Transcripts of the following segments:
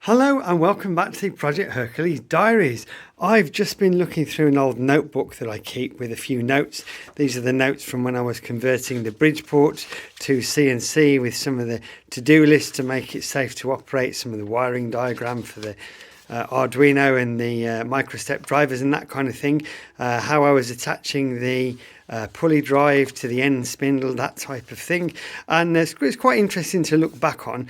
Hello and welcome back to Project Hercules Diaries. I've just been looking through an old notebook that I keep with a few notes. These are the notes from when I was converting the Bridgeport to CNC with some of the to-do lists to make it safe to operate, some of the wiring diagram for the Arduino and the microstep drivers and that kind of thing, how I was attaching the pulley drive to the end spindle, that type of thing. And it's quite interesting to look back on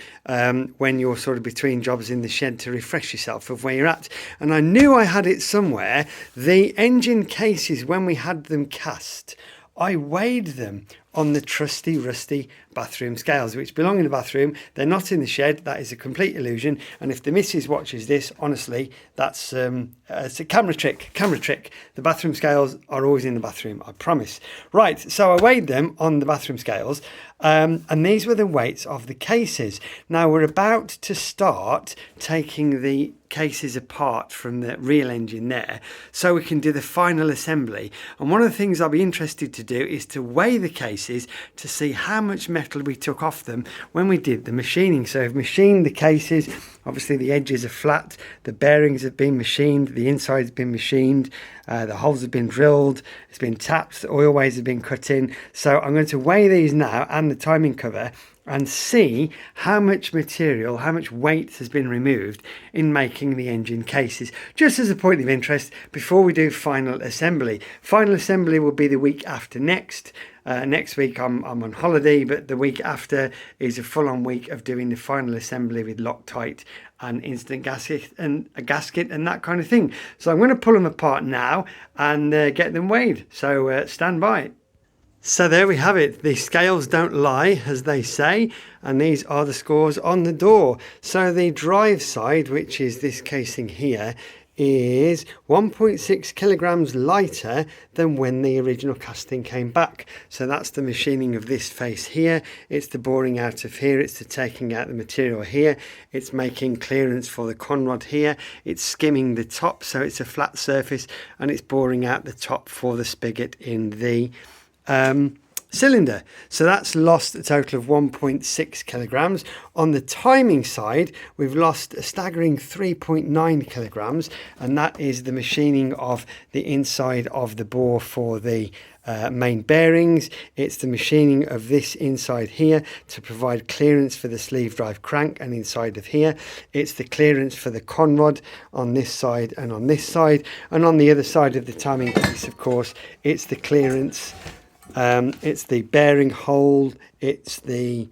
when you're sort of between jobs in the shed to refresh yourself of where you're at. And I knew I had it somewhere. The engine cases, when we had them cast, I weighed them on the trusty rusty bathroom scales, which belong in the bathroom. They're not in the shed. That is a complete illusion. And if the missus watches this, honestly, that's it's a camera trick. The bathroom scales are always in the bathroom, I promise. Right, so I weighed them on the bathroom scales, and these were the weights of the cases. Now we're about to start taking the cases apart from the real engine there so we can do the final assembly. And one of the things I'll be interested to do is to weigh the cases to see how much metal we took off them when we did the machining. So I've machined the cases. Obviously the edges are flat, the bearings have been machined, the inside's been machined, the holes have been drilled, it's been tapped, the oil ways have been cut in. So I'm going to weigh these now and the timing cover and see how much material, how much weight has been removed in making the engine cases. Just as a point of interest, before we do final assembly. Final assembly will be the week after next. Next week I'm on holiday, but the week after is a full-on week of doing the final assembly with Loctite and instant gasket and a gasket and that kind of thing. So I'm going to pull them apart now and get them weighed. So stand by. So there we have it. The scales don't lie, as they say, and these are the scores on the door. So the drive side, which is this casing here, is 1.6 kilograms lighter than when the original casting came back. So that's the machining of this face here. It's the boring out of here. It's the taking out the material here. It's making clearance for the conrod here. It's skimming the top so it's a flat surface, and it's boring out the top for the spigot in the cylinder. So that's lost a total of 1.6 kilograms. On the timing side, we've lost a staggering 3.9 kilograms, and that is the machining of the inside of the bore for the main bearings. It's the machining of this inside here to provide clearance for the sleeve drive crank and inside of here. It's the clearance for the conrod on this side and on this side, and on the other side of the timing piece, of course, it's the clearance. It's the bearing hole, it's the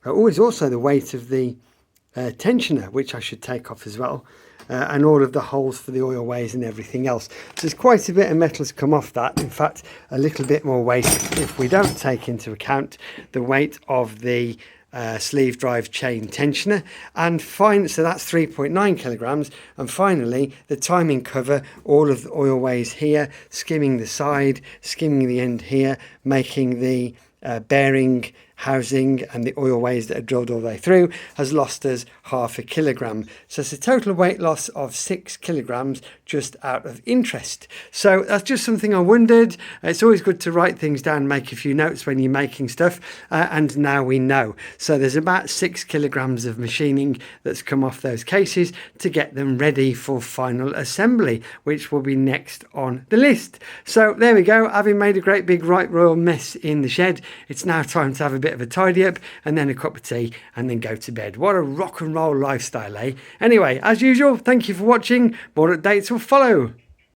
it's also the weight of the tensioner, which I should take off as well, and all of the holes for the oil ways and everything else. So there's quite a bit of metal has come off that. In fact, a little bit more weight if we don't take into account the weight of the sleeve drive chain tensioner. And so that's 3.9 kilograms. And finally, the timing cover, all of the oil ways here, skimming the side, skimming the end here, making the bearing housing and the oil ways that are drilled all the way through, has lost us 0.5 kilogram. So it's a total weight loss of 6 kilograms just out of interest. So that's just something I wondered. It's always good to write things down, make a few notes when you're making stuff, and now we know. So there's about 6 kilograms of machining that's come off those cases to get them ready for final assembly, which will be next on the list. So there we go. Having made a great big right royal mess in the shed, it's now time to have a bit of a tidy up and then a cup of tea and then go to bed. What a rock and roll lifestyle, eh? Anyway, as usual, thank you for watching. More updates will follow.